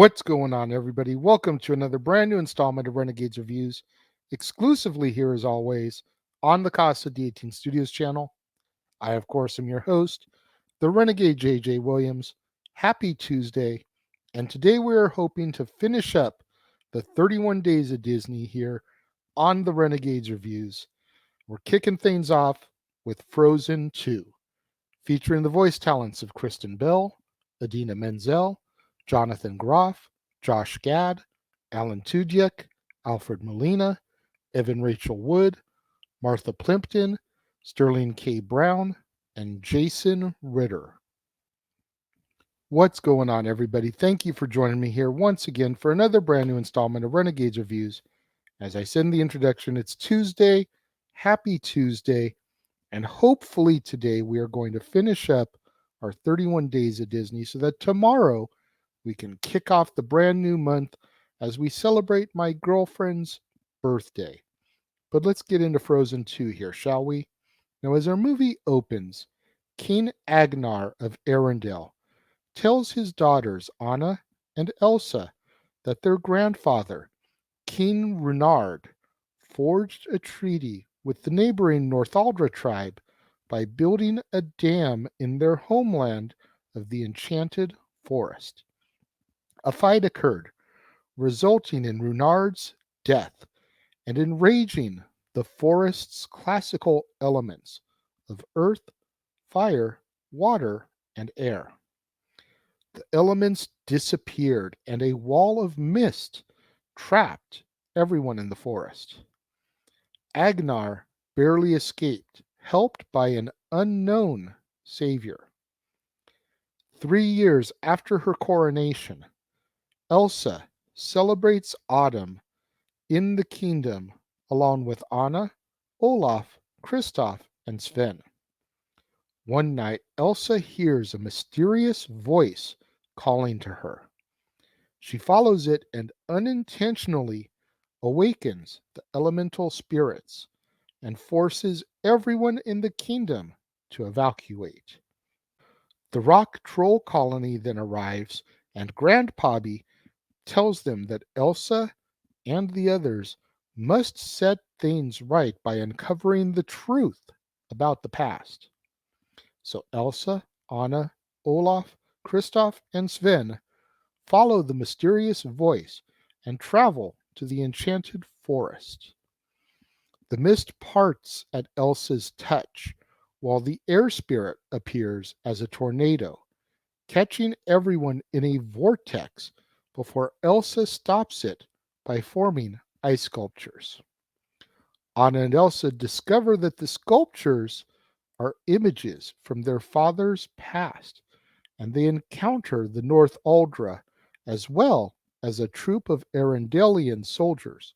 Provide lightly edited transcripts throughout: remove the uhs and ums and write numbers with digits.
What's going on, everybody? Welcome to another brand new installment of Renegades Reviews, exclusively here as always on the Casa D18 Studios Channel. I, of course, am your host, the Renegade JJ Williams. Happy Tuesday, and today we are hoping to finish up the 31 days of Disney here on the Renegades Reviews. We're kicking things off with Frozen 2, featuring the voice talents of Kristen Bell, Idina Menzel, Jonathan Groff, Josh Gad, Alan Tudyk, Alfred Molina, Evan Rachel Wood, Martha Plimpton, Sterling K. Brown, and Jason Ritter. What's going on, everybody? Thank you for joining me here once again for another brand new installment of Renegades Reviews. As I said in the introduction, it's Tuesday. Happy Tuesday. And hopefully today we are going to finish up our 31 days of Disney so that tomorrow we can kick off the brand new month as we celebrate my girlfriend's birthday. But let's get into Frozen 2 here, shall we? Now, as our movie opens, King Agnar of Arendelle tells his daughters Anna and Elsa that their grandfather, King Renard, forged a treaty with the neighboring Northuldra tribe by building a dam in their homeland of the Enchanted Forest. A fight occurred, resulting in Renard's death and enraging the forest's classical elements of earth, fire, water, and air. The elements disappeared, and a wall of mist trapped everyone in the forest. Agnar barely escaped, helped by an unknown savior. 3 years after her coronation, Elsa celebrates autumn in the kingdom along with Anna, Olaf, Kristoff, and Sven. One night, Elsa hears a mysterious voice calling to her. She follows it and unintentionally awakens the elemental spirits and forces everyone in the kingdom to evacuate. The rock troll colony then arrives, and Grandpappy tells them that Elsa and the others must set things right by uncovering the truth about the past. So Elsa, Anna, Olaf, Kristoff, and Sven follow the mysterious voice and travel to the enchanted forest. The mist parts at Elsa's touch, while the air spirit appears as a tornado, catching everyone in a vortex before Elsa stops it by forming ice sculptures. Anna and Elsa discover that the sculptures are images from their father's past, and they encounter the North Aldra as well as a troop of Arendellian soldiers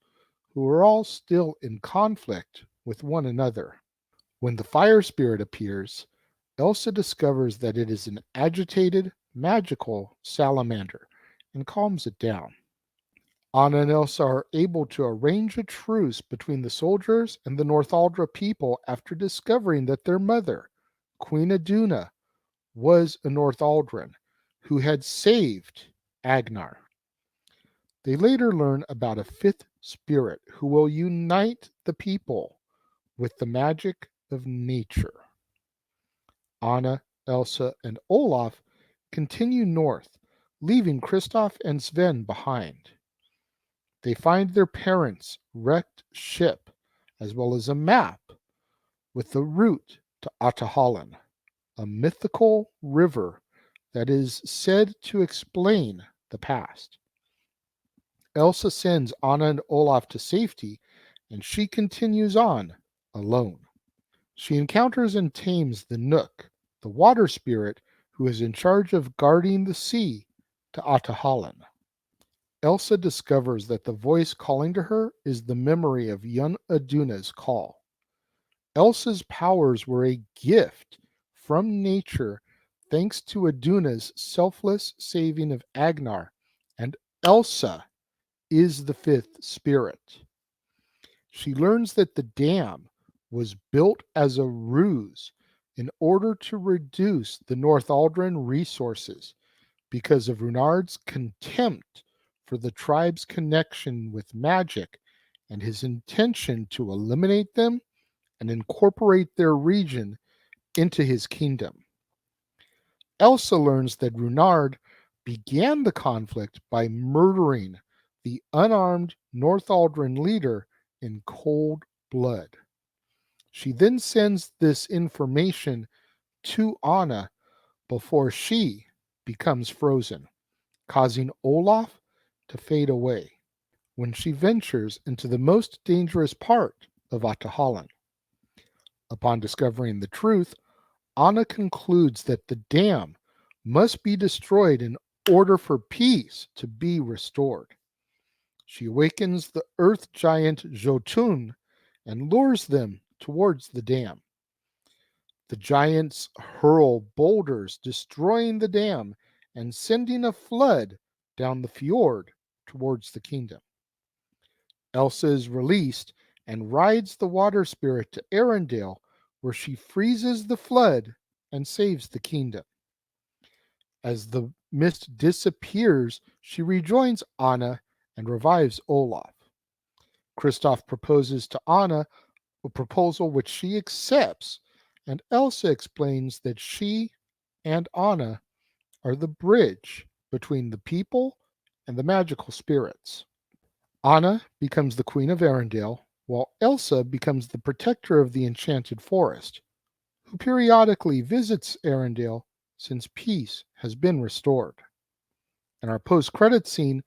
who are all still in conflict with one another. When the fire spirit appears, Elsa discovers that it is an agitated, magical salamander and calms it down. Anna and Elsa are able to arrange a truce between the soldiers and the Northuldra people after discovering that their mother, Queen Iduna, was a Northaldran who had saved Agnar. They later learn about a fifth spirit who will unite the people with the magic of nature. Anna, Elsa, and Olaf continue north, leaving Kristoff and Sven behind. They find their parents' wrecked ship, as well as a map with the route to Atahallan, a mythical river that is said to explain the past. Elsa sends Anna and Olaf to safety, and she continues on alone. She encounters and tames the Nook, the water spirit who is in charge of guarding the sea to Atahallan. Elsa discovers that the voice calling to her is the memory of young Iduna's call. Elsa's powers were a gift from nature thanks to Iduna's selfless saving of Agnar, and Elsa is the fifth spirit. She learns that the dam was built as a ruse in order to reduce the Northaldran resources, because of Renard's contempt for the tribe's connection with magic and his intention to eliminate them and incorporate their region into his kingdom. Elsa learns that Renard began the conflict by murdering the unarmed Northaldron leader in cold blood. She then sends this information to Anna before she becomes frozen, causing Olaf to fade away when she ventures into the most dangerous part of Atahalan. Upon discovering the truth, Anna concludes that the dam must be destroyed in order for peace to be restored. She awakens the earth giant Jotun and lures them towards the dam. The giants hurl boulders, destroying the dam and sending a flood down the fjord towards the kingdom. Elsa is released and rides the water spirit to Arendelle, where she freezes the flood and saves the kingdom. As the mist disappears, she rejoins Anna and revives Olaf. Kristoff proposes to Anna a proposal which she accepts, and Elsa explains that she and Anna are the bridge between the people and the magical spirits. Anna becomes the Queen of Arendelle, while Elsa becomes the protector of the Enchanted Forest, who periodically visits Arendelle since peace has been restored. In our post-credit scene,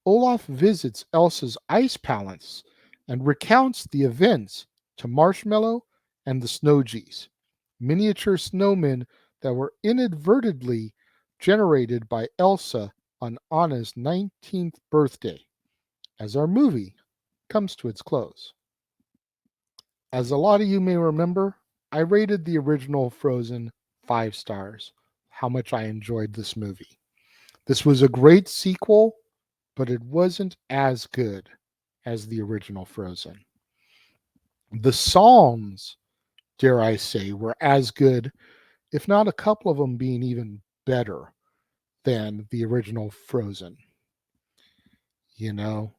Olaf visits Elsa's ice palace and recounts the events to Marshmallow and the Snowgees, miniature snowmen that were inadvertently generated by Elsa on Anna's 19th birthday, as our movie comes to its close. As a lot of you may remember, I rated the original Frozen 5 stars, how much I enjoyed this movie. This was a great sequel, but it wasn't as good as the original Frozen. The songs, dare I say, were as good, if not a couple of them being even better than the original Frozen. You know,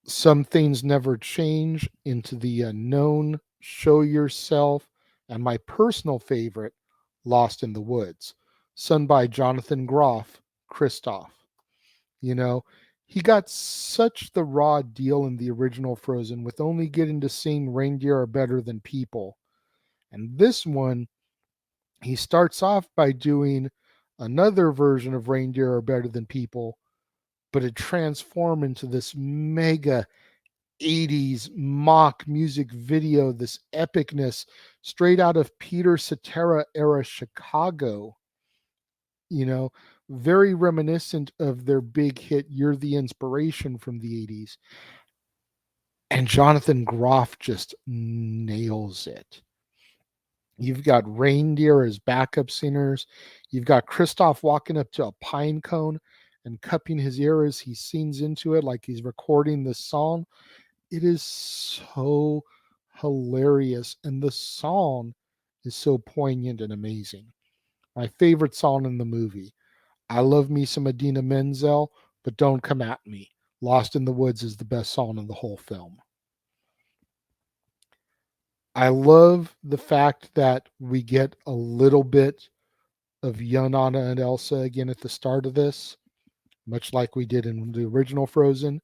Some Things Never Change, Into the Unknown, Show Yourself, and my personal favorite, Lost in the Woods, sung by Jonathan Groff, Kristoff. You know, he got such the raw deal in the original Frozen with only getting to sing Reindeer Are Better Than People. And this one, he starts off by doing another version of Reindeer Are Better Than People, but it transformed into this mega 80s mock music video, this epicness straight out of Peter Cetera era Chicago, you know, very reminiscent of their big hit You're the Inspiration from the 80s. And Jonathan Groff just nails it. You've got reindeer as backup singers. You've got Kristoff walking up to a pine cone and cupping his ear as he sings into it like he's recording the song. It is so hilarious, and the song is so poignant and amazing. My favorite song in the movie. I love me some Idina Menzel, but don't come at me. Lost in the Woods is the best song in the whole film. I love the fact that we get a little bit of young Anna and Elsa again at the start of this, much like we did in the original Frozen.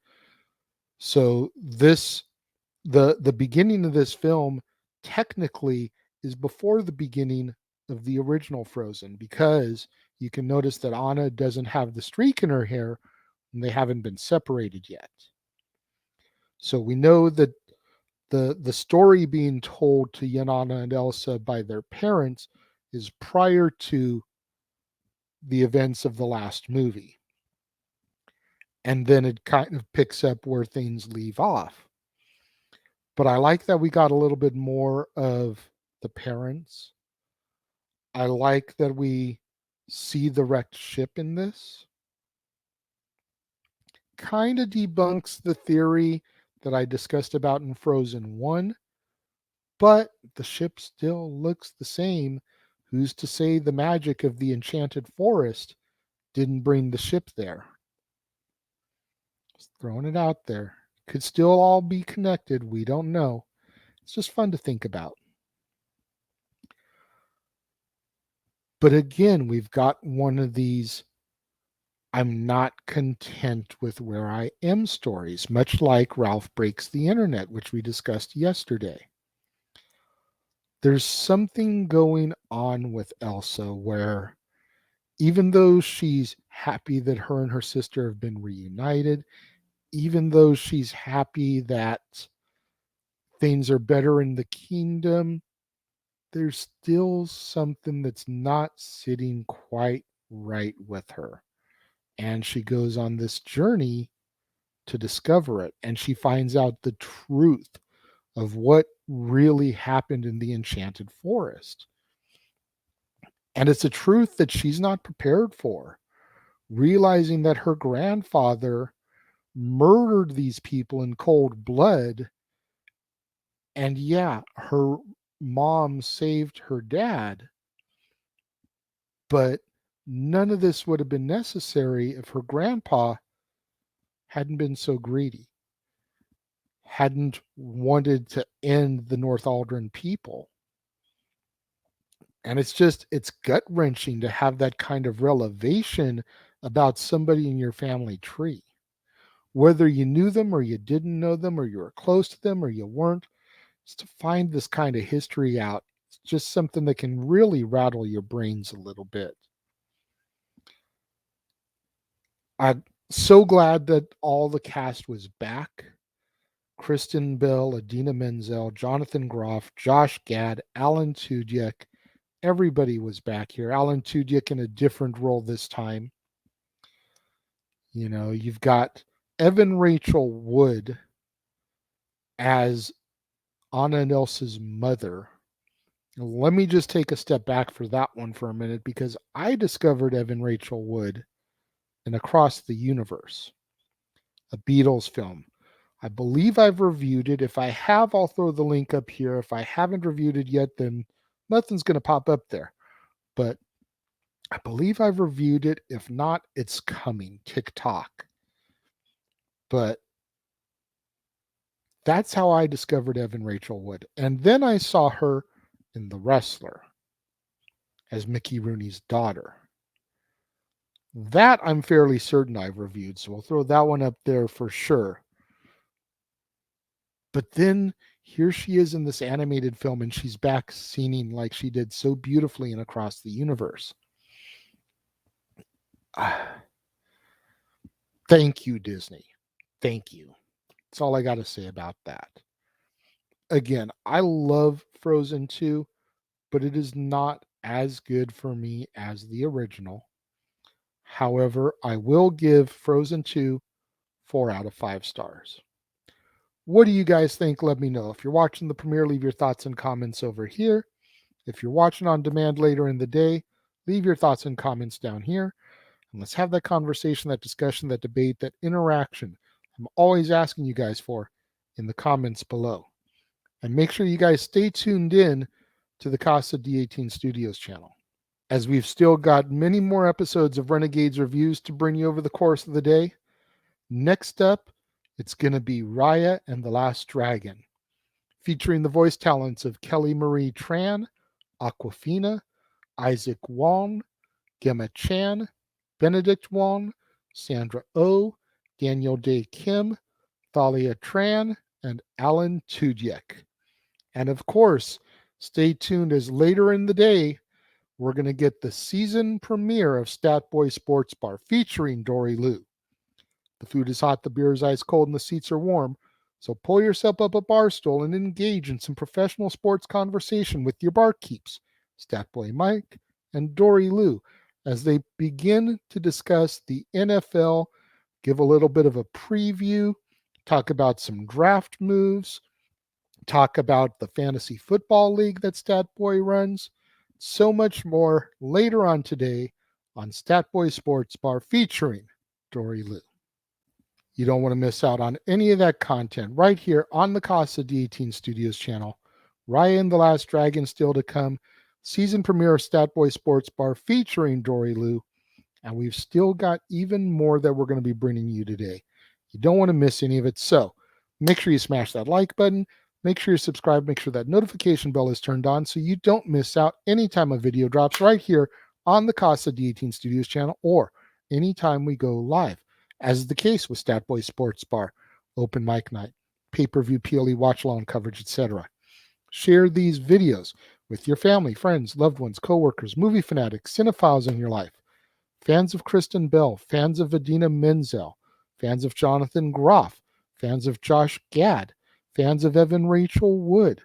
So the beginning of this film technically is before the beginning of the original Frozen, because you can notice that Anna doesn't have the streak in her hair and they haven't been separated yet. So we know that the story being told to Yanana and Elsa by their parents is prior to the events of the last movie. And then it kind of picks up where things leave off. But I like that we got a little bit more of the parents. I like that we see the wrecked ship in this. Kind of debunks the theory that I discussed about in Frozen 1, but the ship still looks the same. Who's to say the magic of the enchanted forest didn't bring the ship there. Just throwing it out there. Could still all be connected. We don't know. It's just fun to think about. But again, we've got one of these I'm not content with where I am stories, much like Ralph Breaks the Internet, which we discussed yesterday. There's something going on with Elsa where even though she's happy that her and her sister have been reunited, even though she's happy that things are better in the kingdom, there's still something that's not sitting quite right with her. And she goes on this journey to discover it. And she finds out the truth of what really happened in the Enchanted Forest. And it's a truth that she's not prepared for, realizing that her grandfather murdered these people in cold blood. And yeah, her mom saved her dad, but none of this would have been necessary if her grandpa hadn't been so greedy, hadn't wanted to end the North Aldrin people. And it's gut wrenching to have that kind of revelation about somebody in your family tree. Whether you knew them or you didn't know them or you were close to them or you weren't, just to find this kind of history out, it's just something that can really rattle your brains a little bit. I'm so glad that all the cast was back. Kristen Bell, Idina Menzel, Jonathan Groff, Josh Gad, Alan Tudyk. Everybody was back here. Alan Tudyk in a different role this time. You know, you've got Evan Rachel Wood as Anna and Elsa's mother. Let me just take a step back for that one for a minute because I discovered Evan Rachel Wood in Across the Universe, a Beatles film. I believe I've reviewed it. If I have, I'll throw the link up here. If I haven't reviewed it yet, then nothing's going to pop up there. But I believe I've reviewed it. If not, it's coming. TikTok. But that's how I discovered Evan Rachel Wood. And then I saw her in The Wrestler as Mickey Rooney's daughter. That I'm fairly certain I've reviewed, so we'll throw that one up there for sure. But then here she is in this animated film, and she's back singing like she did so beautifully in Across the Universe. Thank you, Disney. Thank you. That's all I got to say about that. Again, I love Frozen 2, but it is not as good for me as the original. However, I will give Frozen 2 4 out of 5 stars. What do you guys think? Let me know. If you're watching the premiere, leave your thoughts and comments over here. If you're watching on demand later in the day, leave your thoughts and comments down here. And let's have that conversation, that discussion, that debate, that interaction I'm always asking you guys for in the comments below. And make sure you guys stay tuned in to the Casa D18 Studios channel, as we've still got many more episodes of Renegades reviews to bring you over the course of the day. Next up, it's going to be Raya and the Last Dragon, featuring the voice talents of Kelly Marie Tran, Aquafina, Isaac Wong, Gemma Chan, Benedict Wong, Sandra Oh, Daniel Day Kim, Thalia Tran, and Alan Tudyk. And of course, stay tuned as later in the day, we're going to get the season premiere of Stat Boy Sports Bar featuring Dory Liu. The food is hot, the beer is ice cold, and the seats are warm. So pull yourself up a bar stool and engage in some professional sports conversation with your barkeeps, Statboy Mike and Dory Liu, as they begin to discuss the NFL, give a little bit of a preview, talk about some draft moves, talk about the fantasy football league that Statboy runs. So much more later on today on Statboy Sports Bar featuring Dory Liu. You don't want to miss out on any of that content right here on the Casa D18 Studios channel. Raya and the Last Dragon still to come. Season premiere of Statboy Sports Bar featuring Dory Liu. And we've still got even more that we're going to be bringing you today. You don't want to miss any of it. So make sure you smash that like button. Make sure you subscribe. Make sure that notification bell is turned on so you don't miss out anytime a video drops right here on the Casa D18 Studios channel or anytime we go live, as is the case with Statboy Sports Bar, Open Mic Night, pay-per-view PLE watch-along coverage, etc. Share these videos with your family, friends, loved ones, coworkers, movie fanatics, cinephiles in your life, fans of Kristen Bell, fans of Idina Menzel, fans of Jonathan Groff, fans of Josh Gad, fans of Evan Rachel Wood,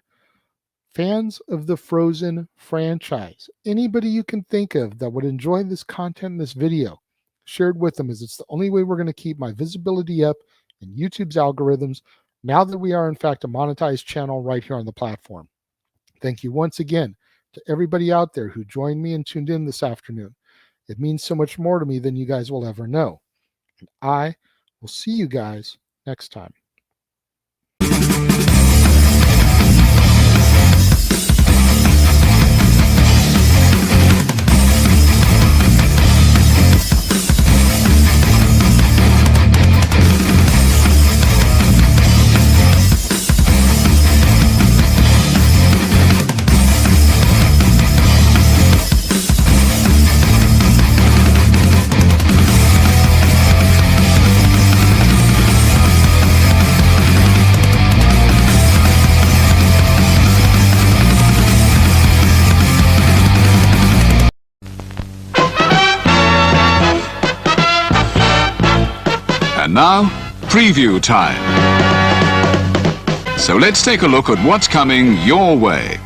fans of the Frozen franchise. Anybody you can think of that would enjoy this content in this video, share it with them, as it's the only way we're going to keep my visibility up in YouTube's algorithms now that we are in fact a monetized channel right here on the platform. Thank you once again to everybody out there who joined me and tuned in this afternoon. It means so much more to me than you guys will ever know. And I will see you guys next time. And now, preview time. So let's take a look at what's coming your way.